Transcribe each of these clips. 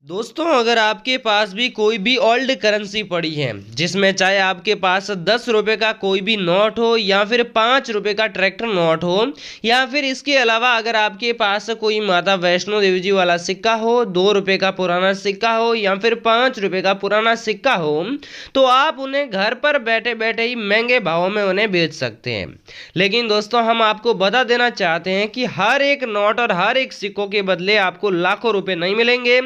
दोस्तों, अगर आपके पास भी कोई भी ओल्ड करेंसी पड़ी है जिसमें चाहे आपके पास 10 रुपए का कोई भी नोट हो या फिर 5 रुपए का ट्रैक्टर नोट हो या फिर इसके अलावा अगर आपके पास कोई माता वैष्णो देवी जी वाला सिक्का हो, 2 रुपए का पुराना सिक्का हो या फिर 5 रुपए का पुराना सिक्का हो, तो आप उन्हें घर पर बैठे बैठे ही महंगे भावों में उन्हें बेच सकते हैं। लेकिन दोस्तों, हम आपको बता देना चाहते हैं कि हर एक नोट और हर एक सिक्कों के बदले आपको लाखों रुपए नहीं मिलेंगे,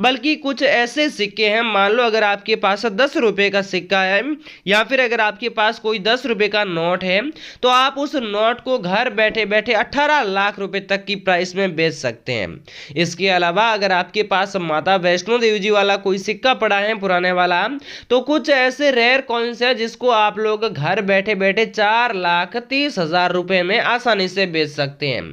बल्कि कुछ ऐसे सिक्के हैं। मान लो अगर आपके पास 10 रुपए का सिक्का है या फिर अगर आपके पास कोई 10 रुपए का नोट है, तो आप उस नोट को घर बैठे बैठे 18 लाख रुपए तक की प्राइस में बेच सकते हैं। इसके अलावा अगर आपके पास माता वैष्णो देवी जी वाला कोई सिक्का पड़ा है पुराने वाला, तो कुछ ऐसे रेयर कॉइन्स है जिसको आप लोग घर बैठे बैठे 4,30,000 रुपए में आसानी से बेच सकते हैं।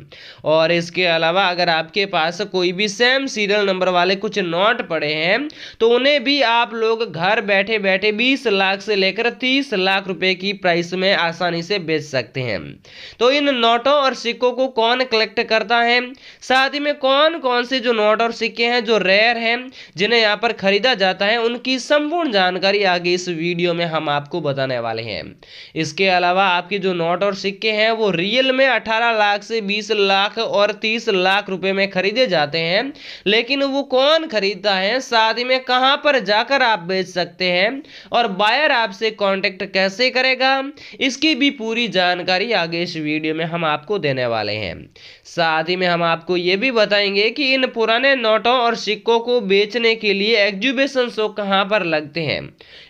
और इसके अलावा अगर आपके पास कोई भी सेम सीरियल नंबर वाले कुछ नोट पड़े हैं, तो उन्हें भी आप लोग घर बैठे बैठे 20 लाख से लेकर 30 लाख रुपए की प्राइस में आसानी से बेच सकते हैं। तो इन नोटों और सिक्कों को कौन कलेक्ट करता है, साथ ही में कौन कौन से जो नोट और सिक्के हैं जो रेयर हैं जिन्हें यहाँ पर खरीदा जाता है, उनकी संपूर्ण जानकारी आगे इस वीडियो में हम आपको बताने वाले हैं। इसके अलावा आपके जो नोट और सिक्के हैं वो रियल में 18 लाख से 20 लाख और 30 लाख रुपए में खरीदे जाते हैं, लेकिन वो कौन खरीदता है, साथ ही में कहां पर जाकर आप बेच सकते हैं और बायर आपसे कांटेक्ट कैसे करेगा, इसकी भी पूरी जानकारी आगे इस वीडियो में हम आपको देने वाले हैं। साथ ही में हम आपको ये भी बताएंगे कि इन पुराने नोटों और सिक्कों को बेचने के लिए एग्जीबिशन शो कहां पर लगते हैं,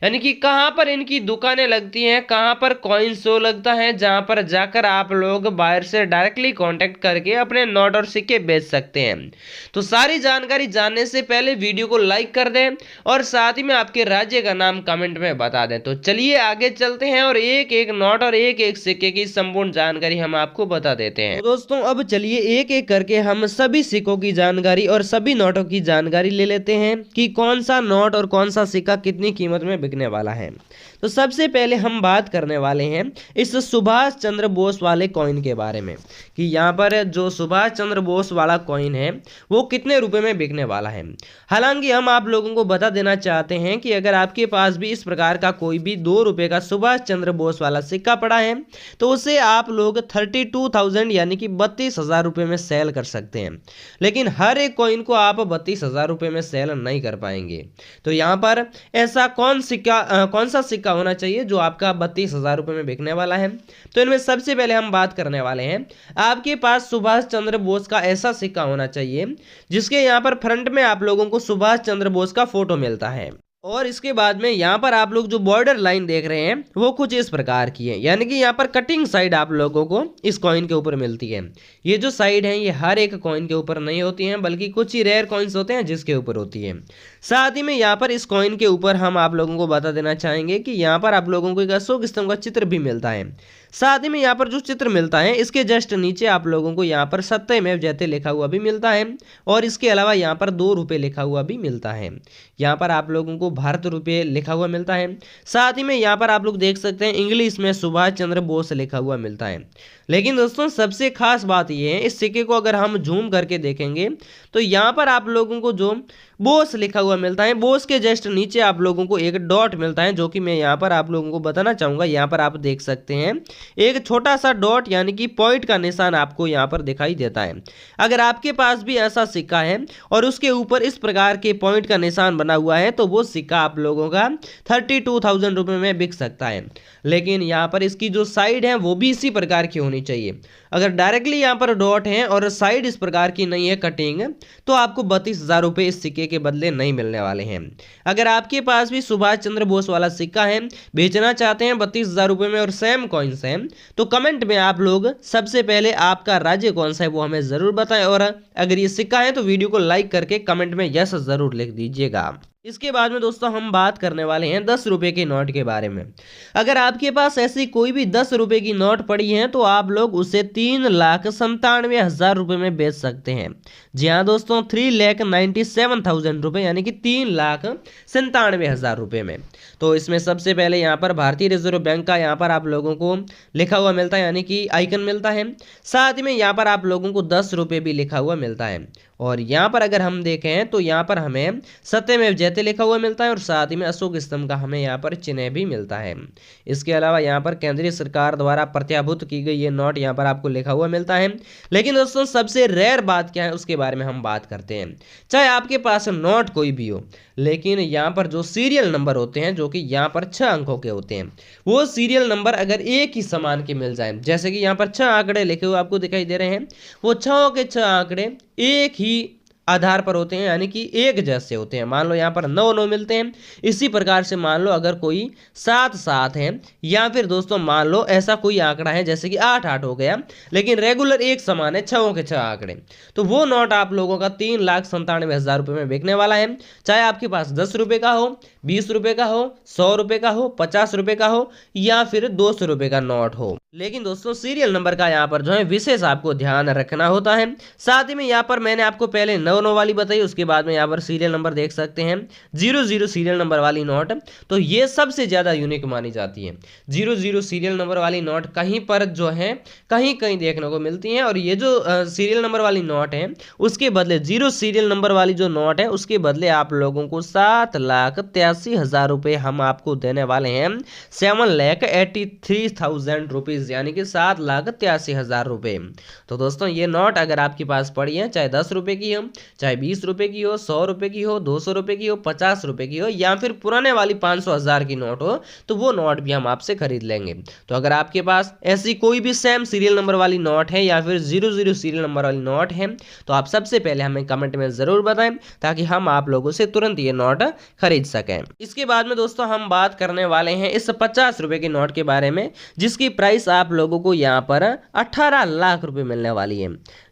यानी कि कहां पर इनकी दुकानें लगती हैं, कहां पर कॉइन शो लगता है, जहां पर जाकर आप लोग बायर से डायरेक्टली कांटेक्ट करके अपने नोट और सिक्के बेच सकते हैं। तो सारी जानकारी जानने से पहले वीडियो को लाइक कर दें और साथ ही में आपके राज्य का नाम कमेंट में बता दें। तो चलिए आगे चलते हैं और एक एक नोट और एक एक सिक्के की संपूर्ण जानकारी हम आपको बता देते हैं। तो दोस्तों, अब चलिए एक एक करके हम सभी सिक्कों की जानकारी और सभी नोटों की जानकारी ले लेते हैं कि कौन सा नोट और कौन सा सिक्का कितनी कीमत में बिकने वाला है। तो सबसे पहले हम बात करने वाले हैं इस सुभाष चंद्र बोस वाले कॉइन के बारे में कि यहाँ पर जो सुभाष चंद्र बोस वाला कॉइन है वो कितने रुपए में बिकने वाला है। हालांकि हम आप लोगों को बता देना चाहते हैं कि अगर आपके पास भी इस प्रकार का कोई भी 2 रुपए का सुभाष चंद्र बोस वाला सिक्का पड़ा है, तो उसे आप लोग 32,000 यानी कि 32,000 रुपए में सेल कर सकते हैं। लेकिन हर एक कॉइन को आप 32,000 रुपए में सेल नहीं कर पाएंगे। तो यहाँ पर ऐसा कौन सा सिक्का होना चाहिए जो आपका 32,000 रुपए में बिकने वाला है। तो इनमें सबसे पहले हम बात करने वाले हैं, आपके पास सुभाष चंद्र बोस का ऐसा सिक्का होना चाहिए जिसके यहाँ पर फ्रंट में आप लोगों को सुभाष चंद्र बोस का फोटो मिलता है। और इसके बाद में यहाँ पर आप लोग जो बॉर्डर लाइन देख रहे हैं वो कुछ इस प्रकार की है, यानी कि यहाँ पर कटिंग साइड आप लोगों को इस कॉइन के ऊपर मिलती है। ये जो साइड है ये हर एक कॉइन के ऊपर नहीं होती हैं, बल्कि कुछ ही रेयर कॉइन्स होते हैं जिसके ऊपर होती है। साथ ही में यहाँ पर इस कॉइन के ऊपर हम आप लोगों को बता देना चाहेंगे कि यहाँ पर आप लोगों को एक अशोक स्तंभ का चित्र भी मिलता है। साथ ही में यहाँ पर जो चित्र मिलता है इसके जस्ट नीचे आप लोगों को यहाँ पर सत्यमेव जयते लिखा हुआ भी मिलता है और इसके अलावा यहाँ पर 2 रुपये लिखा हुआ भी मिलता है। यहाँ पर आप लोगों को भारत रुपये लिखा हुआ मिलता है। साथ ही में यहाँ पर आप लोग देख सकते हैं इंग्लिश में सुभाष चंद्र बोस लिखा हुआ मिलता है। लेकिन दोस्तों, सबसे खास बात यह है, इस सिक्के को अगर हम जूम करके देखेंगे तो यहाँ पर आप लोगों को जो बोस लिखा हुआ मिलता है, बोस के जस्ट नीचे आप लोगों को एक डॉट मिलता है, जो कि मैं यहाँ पर आप लोगों को बताना चाहूँगा। यहाँ पर आप देख सकते हैं एक छोटा सा डॉट यानी कि पॉइंट का निशान आपको यहाँ पर दिखाई देता है। अगर आपके पास भी ऐसा सिक्का है और उसके ऊपर इस प्रकार के पॉइंट का निशान बना हुआ है, तो वो सिक्का आप लोगों का 32,000 रुपये में बिक सकता है। लेकिन यहाँ पर इसकी जो साइड है वो भी इसी प्रकार की होनी चाहिए। अगर डायरेक्टली यहाँ पर डॉट है और साइड इस प्रकार की नहीं है कटिंग, तो आपको 32,000 रुपये इस सिक्के के बदले नहीं मिलने वाले हैं। अगर आपके पास भी सुभाष चंद्र बोस वाला सिक्का है, बेचना चाहते हैं 32,000 रुपये में और सेम कॉइन्स हैं, तो कमेंट में आप लोग सबसे पहले आपका राज्य कौन सा है वो हमें जरूर बताएं। और अगर ये सिक्का है तो वीडियो को लाइक करके कमेंट में यस जरूर लिख दीजिएगा। इसके बाद में दोस्तों हम बात करने वाले हैं 10 रुपए के नोट के बारे में। अगर आपके पास ऐसी कोई भी 10 रुपए की नोट पड़ी है तो आप लोग उसे 3,97,000 रुपए में बेच सकते हैं। जी हाँ दोस्तों, 3,97,000 रुपए यानी कि 3,97,000 रुपए में। तो इसमें सबसे पहले यहाँ पर भारतीय रिजर्व बैंक का यहाँ पर आप लोगों को लिखा हुआ मिलता है, यानी कि आइकन मिलता है। साथ ही में यहाँ पर आप लोगों को 10 रुपये भी लिखा हुआ मिलता है। और यहाँ पर अगर हम देखें तो यहाँ पर हमें सत्यमेव जयते लिखा हुआ मिलता है और साथ ही में अशोक स्तंभ का हमें यहाँ पर चिन्ह भी मिलता है। इसके अलावा यहाँ पर केंद्रीय सरकार द्वारा प्रत्याभूत की गई ये नोट यहाँ पर आपको लिखा हुआ मिलता है। लेकिन दोस्तों सबसे रेयर बात क्या है उसके बारे में हम बात करते हैं। चाहे आपके पास नोट कोई भी हो, लेकिन यहाँ पर जो सीरियल नंबर होते हैं जो कि यहाँ पर 6 अंकों के होते हैं, वो सीरियल नंबर अगर एक ही समान के मिल जाए, जैसे कि यहाँ पर 6 आंकड़े लिखे हुए आपको दिखाई दे रहे हैं, वो 6 के 6 आंकड़े एक ही आधार पर होते हैं, यानी कि एक जैसे होते हैं। मान लो यहाँ पर 9 9 मिलते हैं, इसी प्रकार से मान लो अगर कोई 7 7 है, या फिर दोस्तों मान लो ऐसा कोई आंकड़ा है जैसे कि 8 8 हो गया, लेकिन रेगुलर एक समान है 6 के 6 आंकड़े, तो वो नोट आप लोगों का 3,97,000 रुपये में बिकने वाला है। चाहे आपके पास 10 रुपये का हो, 20 रुपये का हो, 100 रुपये का हो, 50 रुपये का हो, या फिर 200 रुपये का नोट हो। लेकिन दोस्तों सीरियल नंबर का यहाँ पर जो है विशेष आपको ध्यान रखना होता है। साथ ही में यहाँ पर मैंने आपको पहले 9 9 वाली बताई, उसके बाद में यहाँ पर सीरियल नंबर देख सकते हैं 00 सीरियल नंबर वाली नोट, तो ये सबसे ज्यादा यूनिक मानी जाती है। 00 सीरियल नंबर वाली नोट कहीं पर जो है कहीं कहीं देखने को मिलती है, और ये जो सीरियल नंबर वाली नोट है उसके बदले 0 सीरियल नंबर वाली जो नोट है उसके बदले आप लोगों को 7,83,000 रुपये हम आपको देने वाले हैं। 7,83,000 रुपीज, यानी कि 7,83,000 रुपये। तो दोस्तों ये नोट अगर आपके पास पड़ी है, चाहे 10 रुपए की हो, चाहे 20 रुपए की हो, 100 रुपए की हो, 200 रुपए की हो, 50 रुपए की हो, या फिर पुराने वाली 500 1000 की नोट हो, तो वो नोट भी हम आपसे खरीद लेंगे। तो अगर आपके पास ऐसी कोई भी सेम सीरियल नंबर वाली नोट है या फिर 00 सीरियल नंबर वाली नोट है, तो आप सबसे पहले हमें कमेंट में जरूर बताएं, ताकि हम आप लोगों से तुरंत ये नोट खरीद सकें। इसके बाद में दोस्तों हम बात करने वाले हैं इस 50 रुपए की नोट के बारे में, जिसकी प्राइस आप लोगों को यहाँ पर 18 लाख रुपए मिलने वाली है।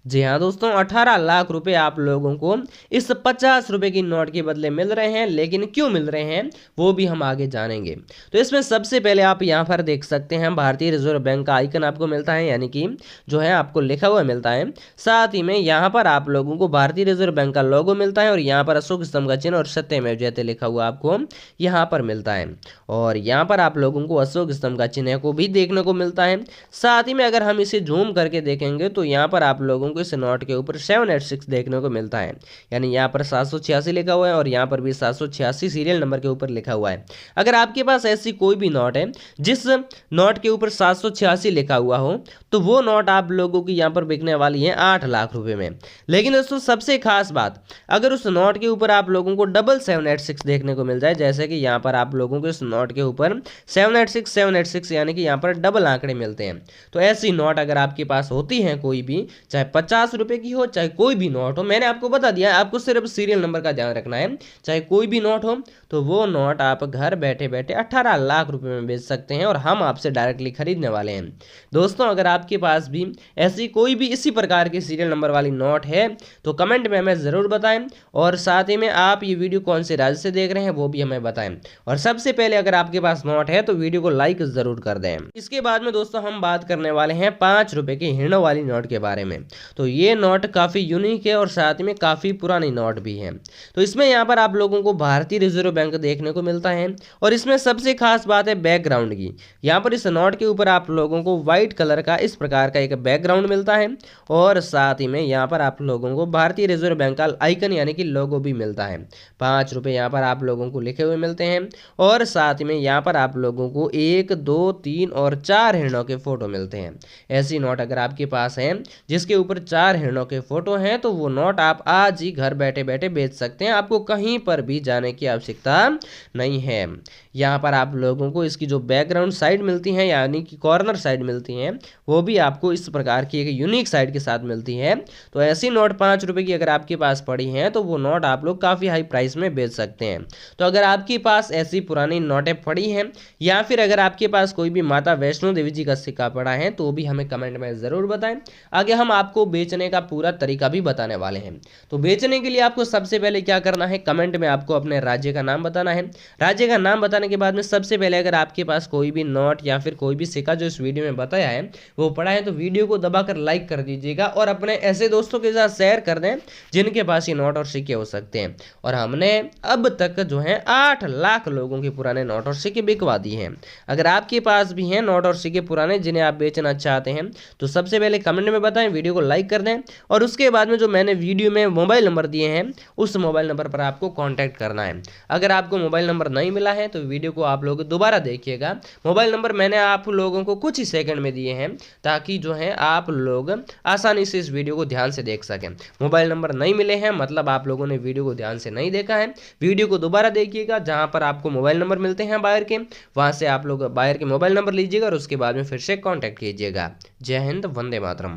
जी हाँ दोस्तों, 18 लाख रुपए आप लोगों को इस 50 रुपए की नोट के बदले मिल रहे हैं। लेकिन क्यों मिल रहे हैं वो भी हम आगे जानेंगे। तो इसमें सबसे पहले आप यहाँ पर देख सकते हैं भारतीय रिजर्व बैंक का आइकन आपको मिलता है, यानी कि जो है आपको लिखा हुआ मिलता है। साथ ही में यहाँ पर आप लोगों को भारतीय रिजर्व बैंक का लोगो मिलता है, और यहाँ पर अशोक स्तंभ का चिन्ह और सत्यमेव जयते लिखा हुआ आपको यहाँ पर मिलता है। और यहाँ पर आप लोगों को अशोक स्तंभ का चिन्ह को भी देखने को मिलता है। साथ ही में अगर हम इसे जूम करके देखेंगे तो यहाँ पर आप लोगों इस नोट के ऊपर 786 देखने को मिलता है, यानी यहाँ पर 786 लिखा हुआ है, और यहाँ पर भी 786 सीरियल नंबर के ऊपर लिखा हुआ है। अगर आपके पास ऐसी कोई भी नोट है जिस नोट के ऊपर 786 लिखा हुआ हो, तो वो नोट आप लोगों की यहाँ पर बिकने वाली है 8 लाख रुपए में। लेकिन दोस्तों सबसे खास बात, अगर उस नोट के ऊपर आप लोगों को डबल 786 देखने को मिल जाए, जैसे कि यहाँ पर आप लोगों को इस नोट के ऊपर 786 यानी कि यहाँ पर डबल आंकड़े मिलते हैं, तो ऐसी नोट अगर आपके पास होती है कोई भी, चाहे 50 रुपए की हो, चाहे कोई भी नोट हो, मैंने आपको बता दिया आपको सिर्फ सीरियल नंबर का ध्यान रखना है, चाहे कोई भी नोट हो, तो वो नोट आप घर बैठे बैठे 18 लाख रुपए में बेच सकते हैं, और हम आपसे डायरेक्टली खरीदने वाले हैं। दोस्तों अगर आपके पास भी ऐसी कोई भी इसी प्रकार की सीरियल नंबर वाली नोट है तो कमेंट में हमें जरूर बताएं, और साथ ही में आप ये वीडियो कौन से राज्य से देख रहे हैं वो भी हमें बताएं। और सबसे पहले अगर आपके पास नोट है तो वीडियो को लाइक जरूर कर दें। इसके बाद में दोस्तों हम बात करने वाले हैं 5 रुपए की हिरणों वाली नोट के बारे में। तो ये नोट काफी यूनिक है और साथ में काफी पुरानी नोट भी है। तो इसमें यहाँ पर आप लोगों को भारतीय रिजर्व बैंक देखने को मिलता है, और इसमें सबसे खास बात है बैकग्राउंड की। यहाँ पर इस नोट के ऊपर आप लोगों को व्हाइट कलर का इस प्रकार का एक बैकग्राउंड मिलता है, और साथ ही में यहाँ पर आप लोगों को भारतीय रिजर्व बैंक का आइकन यानी कि लोगो भी मिलता है। 5 रुपए यहाँ पर आप लोगों को लिखे हुए मिलते हैं, और साथ में यहाँ पर आप लोगों को 1 2 3 और 4 हिरणों के फोटो मिलते हैं। ऐसी नोट अगर आपके पास है जिसके ऊपर 4 हिरणों के फोटो हैं, तो वो नोट आप आज ही घर बैठे बैठे बेच सकते हैं, आपको कहीं पर भी जाने की आवश्यकता नहीं है। यहाँ पर आप लोगों को इसकी जो बैकग्राउंड साइड मिलती है यानी कि कॉर्नर साइड मिलती हैं, वो भी आपको इस प्रकार की एक यूनिक साइड के साथ मिलती है। तो ऐसी नोट 5 रुपए की अगर आपके पास पड़ी हैं तो वो नोट आप लोग काफ़ी हाई प्राइस में बेच सकते हैं। तो अगर आपके पास ऐसी पुरानी नोटें पड़ी हैं, या फिर अगर आपके पास कोई भी माता वैष्णो देवी जी का सिक्का पड़ा है, तो भी हमें कमेंट में ज़रूर बताएं। आगे हम आपको बेचने का पूरा तरीका भी बताने वाले हैं। तो बेचने के लिए आपको सबसे पहले क्या करना है, कमेंट में आपको अपने राज्य का नाम बताना है। राज्य का नाम बताने के बाद में सबसे पहले अगर आपके पास कोई भी नोट या फिर कोई भी सिक्का जो इस वीडियो में बताया है वो पड़ा है, तो वीडियो को दबाकर लाइक कर दीजिएगा, और अपने ऐसे दोस्तों के साथ शेयर कर दें जिनके पास ये नोट और सिक्के हो सकते हैं। और हमने अब तक जो है 8 लाख लोगों के पुराने नोट और सिक्के बिकवा दिए हैं। अगर आपके पास भी हैं नोट और सिक्के पुराने जिन्हें आप बेचना चाहते हैं, तो सबसे पहले कमेंट में बताएं, वीडियो को लाइक लाइक कर दें और उसके बाद में जो मैंने वीडियो में मोबाइल नंबर दिए हैं उस मोबाइल नंबर पर आपको कांटेक्ट करना है। अगर आपको मोबाइल नंबर नहीं मिला है तो वीडियो को आप लोग दोबारा देखिएगा। मोबाइल नंबर मैंने आप लोगों को कुछ ही सेकंड में दिए हैं ताकि जो है आप लोग आसानी से इस वीडियो को ध्यान से देख सकें। मोबाइल नंबर नहीं मिले हैं मतलब आप लोगों ने वीडियो को ध्यान से नहीं देखा है। वीडियो को दोबारा देखिएगा, जहां पर आपको मोबाइल नंबर मिलते हैं बायर के, वहां से आप लोग बायर के मोबाइल नंबर लीजिएगा और उसके बाद में फिर से कांटेक्ट कीजिएगा। जय हिंद, वंदे मातरम।